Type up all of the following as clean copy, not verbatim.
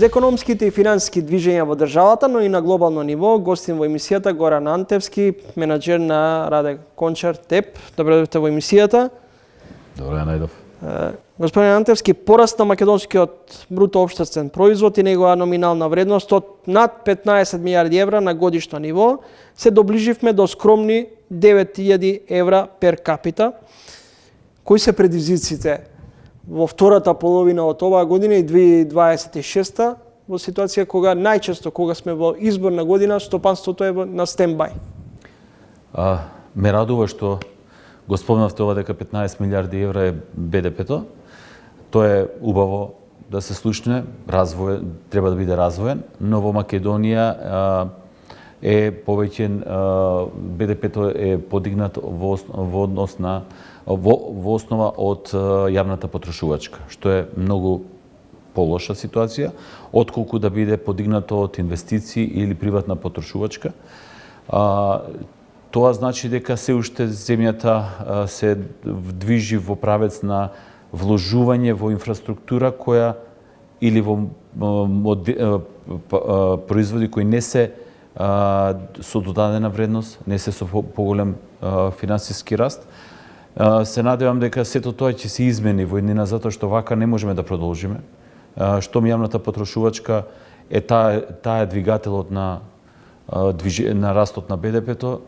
За економските и финансиски движења во државата, но и на глобално ниво, гостин во емисијата Горан Антевски, менаџер на Раде Кончар ТЕП. Добро дојдовте во емисијата. Добро ја најдов. Господин Антевски, пораст на македонскиот бруто општествен производ и негова номинална вредност од над 15 милиарди евра на годишно ниво, се доближивме до скромни 9000 евра пер капита. Кои се предизвиците во втората половина од оваа година и 2026 во ситуација кога најчесто кога сме во изборна година, стопанството е на стендбај? Ме радува што го спомнавте ова дека 15 милиарди евра е БДП-то. Тоа е убаво да се слушне, треба да биде развоен, но во Македонија е повеќе БДП-то е подигнат во основа од јавната потрошувачка, што е многу полоша ситуација, отколку да биде подигнато од инвестиции или приватна потрошувачка. Тоа значи дека се уште земјата се движи во правец на вложување во инфраструктура која или во производи кои не се со додадена вредност, не се со поголем финансиски раст. Се надевам дека сето тоа ќе се измени во еднина, затоа што вака не можеме да продолжиме. Штом јавната потрошувачка е таа двигателот на растот на БДП-то,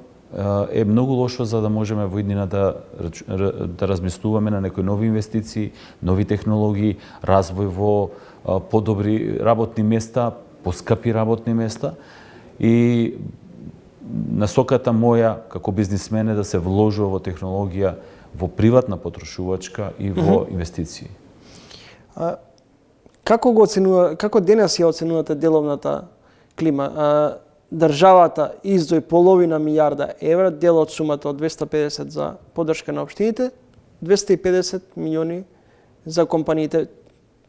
е многу лошо за да можеме во иднина да размислуваме на некои нови инвестиции, нови технологии, развој во подобри работни места, поскапи работни места и насоката моја како бизнисмен е да се вложува во технологија, во приватна потрошувачка и во инвестиции. Како денес ја оценувате деловната клима? Државата издвои половина милиарда евра, дел од сумата од 250 за поддршка на општините, 250 милиони за компаниите.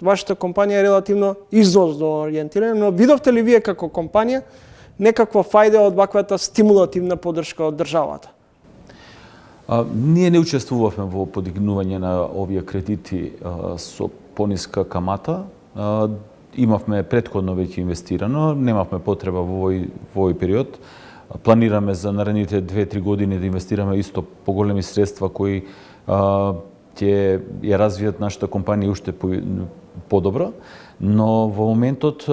Вашата компанија е релативно износно ориентирана, но видовте ли вие како компанија некаква фајда од ваквата стимулативна поддршка од државата? Ние не учествувавме во подигнување на овие кредити со пониска камата. Имавме претходно веќе инвестирано, немавме потреба во овој период. Планираме за наредните 2-3 години да инвестираме исто поголеми средства кои ќе ја развијат нашата компанија уште подобро, но во моментот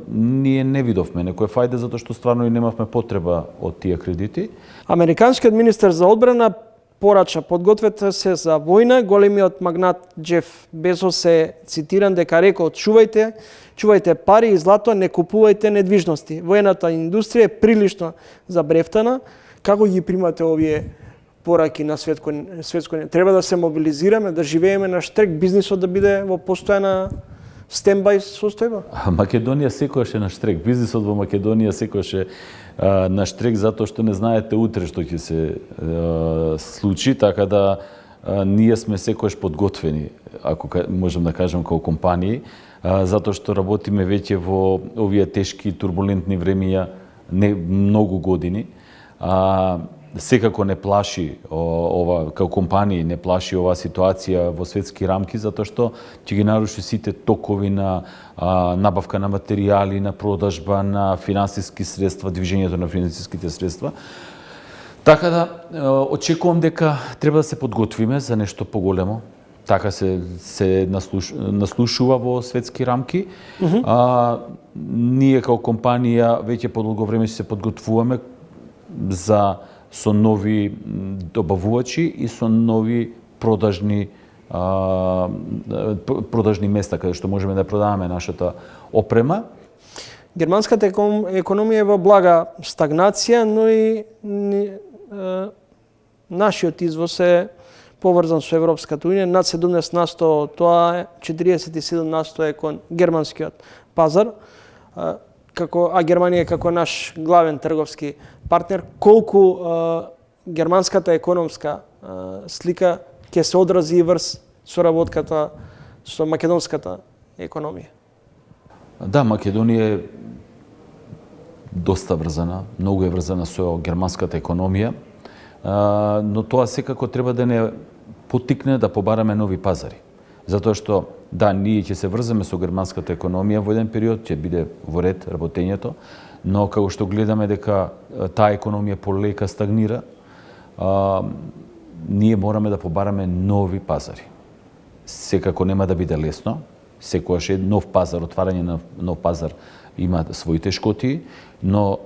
ние не видовме некоја фајда затоа што стварно и немавме потреба од тие кредити. Американскиот министер за одбрана порача: подгответе се за војна. Големиот магнат Джеф Безос е цитиран дека рекол: чувајте пари и злато, не купувајте недвижности. Воената индустрија е прилично забрефтана. Како ги примате овие пораки на светско ниво? Треба да се мобилизираме, да живееме на штрек, бизнисот да биде во постојана стендбај состојба? Македонија секогаш е на штрек. Бизнисот во Македонија секогаш е на штрек затоа што не знаете утре што ќе се случи, така да ние сме секогаш подготвени, ако можам да кажам, како компании, затоа што работиме веќе во овие тешки турбулентни времиња не многу години. Секако не плаши ова, како компании не плаши оваа ситуација во светски рамки, затоа што ќе ги наруши сите токови на набавка на материјали, на продажба на финансиски средства, движењето на финансиските средства. Така да очекувам дека треба да се подготвиме за нешто поголемо. Така се наслушува во светски рамки. Ние како компанија веќе подолго време се подготвуваме со нови добавувачи и со нови продажни места каде што можеме да продаваме нашата опрема. Германската економија е во блага стагнација, но и нашиот извоз е поврзан со Европската унија. Над 70% тоа е, 47% е кон германскиот пазар. А Германија како наш главен трговски партнер, колку германската економска слика ќе се одрази врз соработката со македонската економија? Да, Македонија е доста врзана, многу е врзана со германската економија, но тоа секако треба да не поттикне да побараме нови пазари. Затоа што да, ние ќе се врземе со германската економија во еден период, ќе биде во ред работењето, но како што гледаме дека таа економија полека стагнира, ние мораме да побараме нови пазари. Секако нема да биде лесно, секогаш е нов пазар, отварање на нов пазар има своите тешкоти, но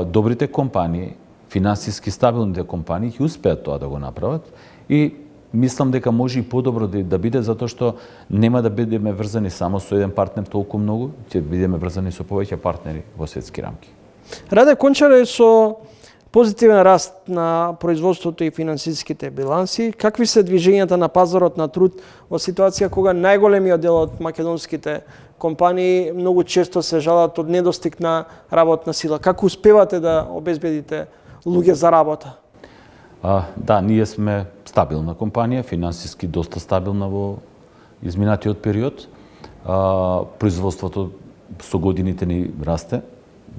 добрите компании, финансиски стабилните компании ќе успеат тоа да го направат и мислам дека може и подобро да биде затоа што нема да бидеме врзани само со еден партнер толку многу, ќе бидеме врзани со повеќе партнери во светски рамки. Раде Кончар е со позитивен раст на производството и финансиските биланси. Какви се движењата на пазарот на труд во ситуација кога најголемиот дел од македонските компании многу често се жалат од недостиг на работна сила? Како успевате да обезбедите луѓе за работа? Да, ние сме стабилна компанија, финансиски доста стабилна во изминатиот период. Производството со годините ни расте.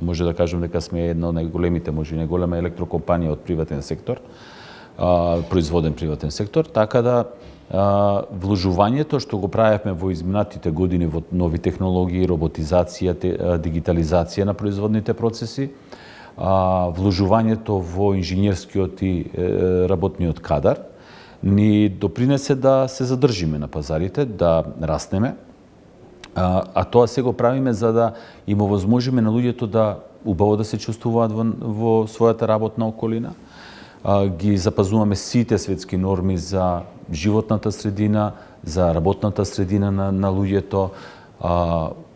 Може да кажем дека сме една од најголемите, може и најголема електрокомпанија од приватен сектор, производен приватен сектор, така да вложувањето што го правевме во изминатите години во нови технологии, роботизација, дигитализација на производните процеси, вложувањето во инженерскиот и работниот кадар ни допринесе да се задржиме на пазарите, да растеме, а тоа се го правиме за да им овозможиме на луѓето да убаво да се чувствуваат во својата работна околина. Ги запазуваме сите светски норми за животната средина, за работната средина на луѓето,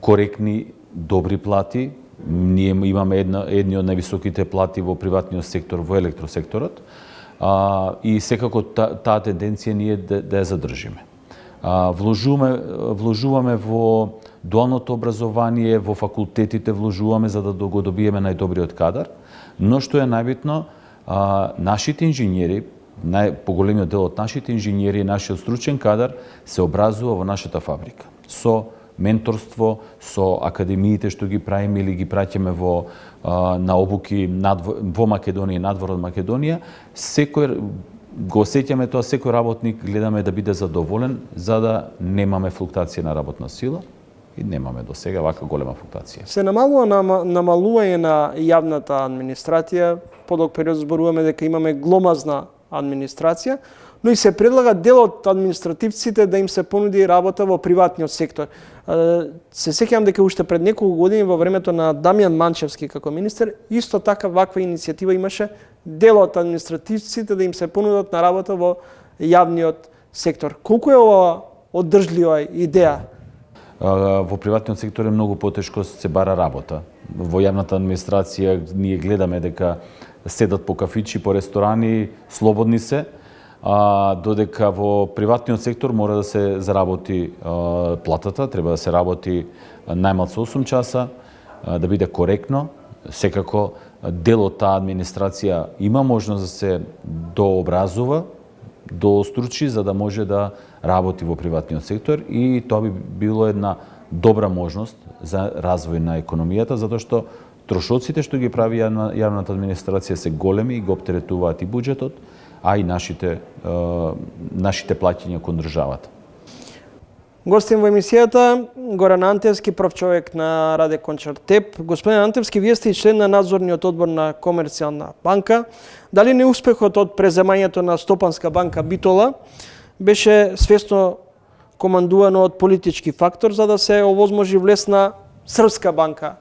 коректни, добри плати. Ние имаме едни од највисоките плати во приватниот сектор, во електросекторот, и секако таа тенденција ние да ја задржиме. Вложуваме во дуалното образование, во факултетите вложуваме за да го добиеме најдобриот кадар, но што е најбитно, нашите инженери, поголемиот дел од нашите инженери, нашиот стручен кадар се образува во нашата фабрика. Со менторство, со академиите што ги правиме или ги праќаме на обуки во Македонија и надвор од Македонија, секој го осеќаме тоа, секој работник гледаме да биде задоволен, за да немаме флуктација на работна сила и немаме до сега вака голема флуктација. Се намалува намалување на јавната администрација, подолг период зборуваме дека имаме гломазна администрација, но и се предлага дел од административците да им се понуди работа во приватниот сектор. Се сеќавам дека уште пред неколку години во времето на Дамјан Манчевски како министер, исто така ваква иницијатива имаше дел од административците да им се понудат на работа во јавниот сектор. Колку е ова одржлива идеја? Во приватниот сектор е многу потешко се бара работа. Во јавната администрација ние гледаме дека седат по кафичи, по ресторани, слободни се, додека во приватниот сектор мора да се заработи платата, треба да се работи најмалку 8 часа, да биде коректно. Секако дел од таа администрација има можност да се дообразува, доостручи за да може да работи во приватниот сектор и тоа би било една добра можност за развој на економијата, затоа што трошоците што ги прави јавната администрација се големи и го оптеретуваат и буџетот, а и нашите плаќања кон државата. Гостин во емисијата Горан Антевски, прв човек на Раде Кончар ТЕП. Господин Антевски, вие сте и член на надзорниот одбор на Комерцијална банка. Дали неуспехот од преземањето на Стопанска банка Битола беше свесно командувано од политички фактор за да се овозможи влез на српска банка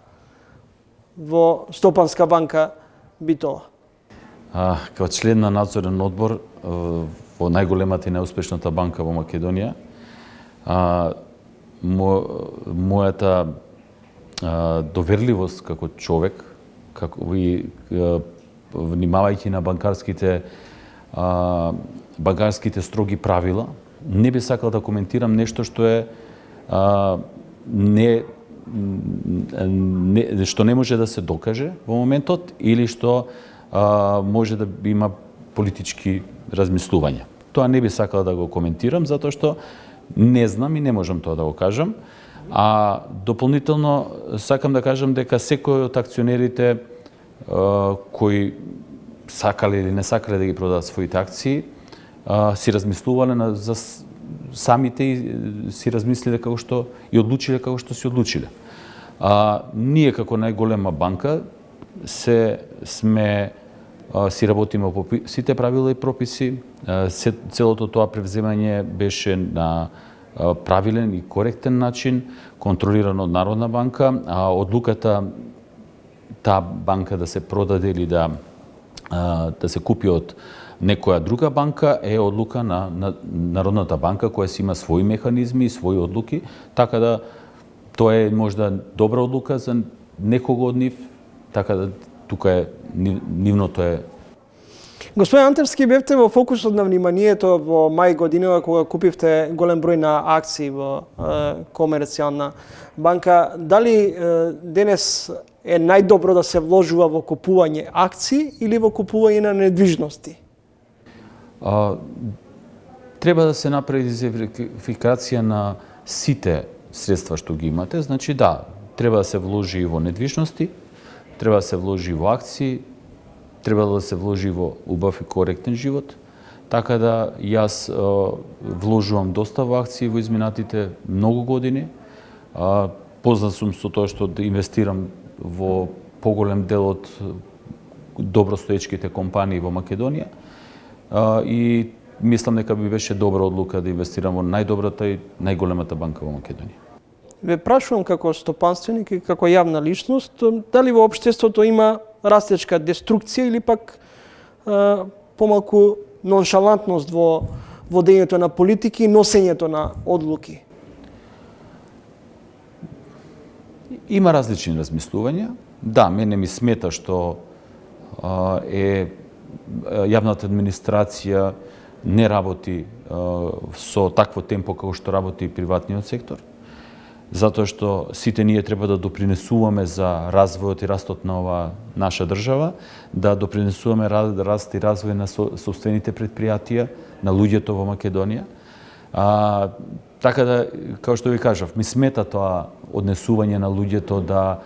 во Стопанска банка Битола? Како член на надзорен одбор во најголемата и најуспешната банка во Македонија, мојата доверливост како човек, како и внимавајќи на банкарските строги правила, не би сакал да коментирам нешто што е што не може да се докаже во моментот или што може да има политички размислувања. Тоа не би сакал да го коментирам затоа што не знам и не можам тоа да го кажам. А дополнително сакам да кажам дека секој од акционерите кои сакале или не сакале да ги продадат своите акции си размислувале самите си размислиле како што и одлучиле како што си одлучиле. Ние како најголема банка си работиме по сите правила и прописи. Целото тоа превземање беше на правилен и коректен начин, контролирано од Народна банка, а одлуката таа банка да се продаде или да се купи од некоја друга банка е одлука на Народната банка, која си има своји механизми и своји одлуки, така да тоа е можда добра одлука за некого од нив, така да тука е нивното е. Господин Антерски, бевте во фокусот на вниманието во мај годинава кога купивте голем број на акции во Комерцијална банка. Дали денес е најдобро да се вложува во купување акции или во купување на недвижности? Треба да се направи диверсификација на сите средства што ги имате. Значи да, треба да се вложи и во недвижности, треба да се вложи во акции, треба да се вложи во убав и коректен живот. Така да јас вложувам доста во акции во изминатите многу години. Познат сум со тоа што да инвестирам во поголем дел од добростоечките компании во Македонија. И мислам дека би беше добра одлука да инвестирам во најдобрата и најголемата банка во Македонија. Ве прашувам како стопанственик и како јавна личност, дали во општеството има растечка деструкција или пак помалку ноншалантност во водењето на политики и носењето на одлуки? Има различни размислувања. Да, мене ми смета што јавната администрација не работи со такво темпо како што работи приватниот сектор, затоа што сите ние треба да допринесуваме за развојот и растот на оваа наша држава, да допринесуваме раст и развој на сопствените предпријатија, на луѓето во Македонија. Така да, како што ви кажав, ми смета тоа однесување на луѓето да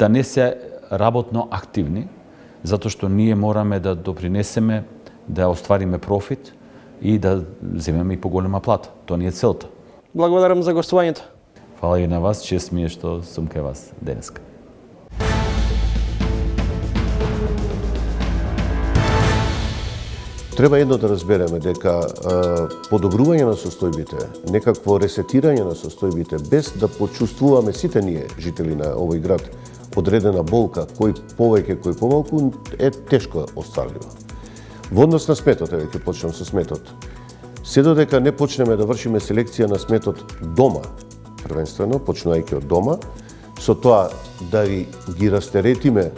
не се работно активни, затоа што ние мораме да допринесеме, да оствариме профит и да земеме и поголема плата. Тоа ни е целта. Благодарам за гостувањето. Фала и на вас, чест ми е што сум кај вас денеска. Треба едно да разбереме дека подобрување на состојбите, некакво ресетирање на состојбите, без да почувствуваме сите ние, жители на овој град, одредена болка, кој повеќе, кој помалку, е тешко остварливо. Во однос на сметот, ќе почнем со сметот. Се додека не почнеме да вршиме селекција на сметот дома, првенствено, почнувајќи од дома, со тоа да ги растеретиме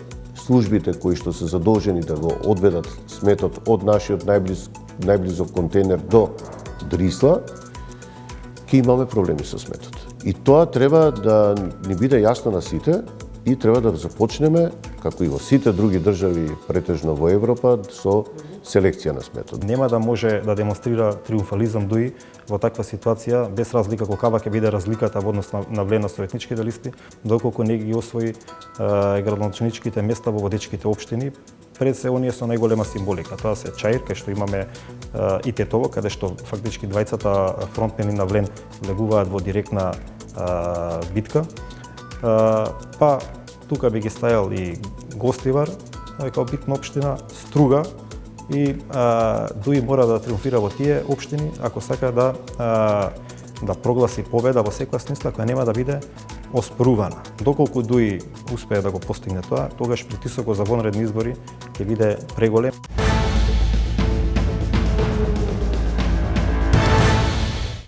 службите кои што се задолжени да го одведат сметот од нашиот најблизок контейнер до Дрисла, ќе имаме проблеми со сметот. И тоа треба да ни биде јасно на сите и треба да започнеме, како и во сите други држави, претежно во Европа, со селекција на сметот. Нема да може да демонстрира триумфализам дуи во таква ситуација, без разлика каква ќе биде разликата во однос на влена со етничките листи, доколку не ги освои градоначалничките места во водечките општини, пред се оние со најголема символика. Тоа се Чаир, кај што имаме и Тетово, каде што фактички двајцата фронтмени на Влен легуваат во директна битка. Па тука би ги стајал и Гостивар, како битна општина, Струга, и Дуи мора да триумфира во тие општини ако сака да прогласи победа во секоја смисла која нема да биде оспорувана. Доколку Дуи успее да го постигне тоа, тогаш притисокот за вонредни избори ќе биде преголем.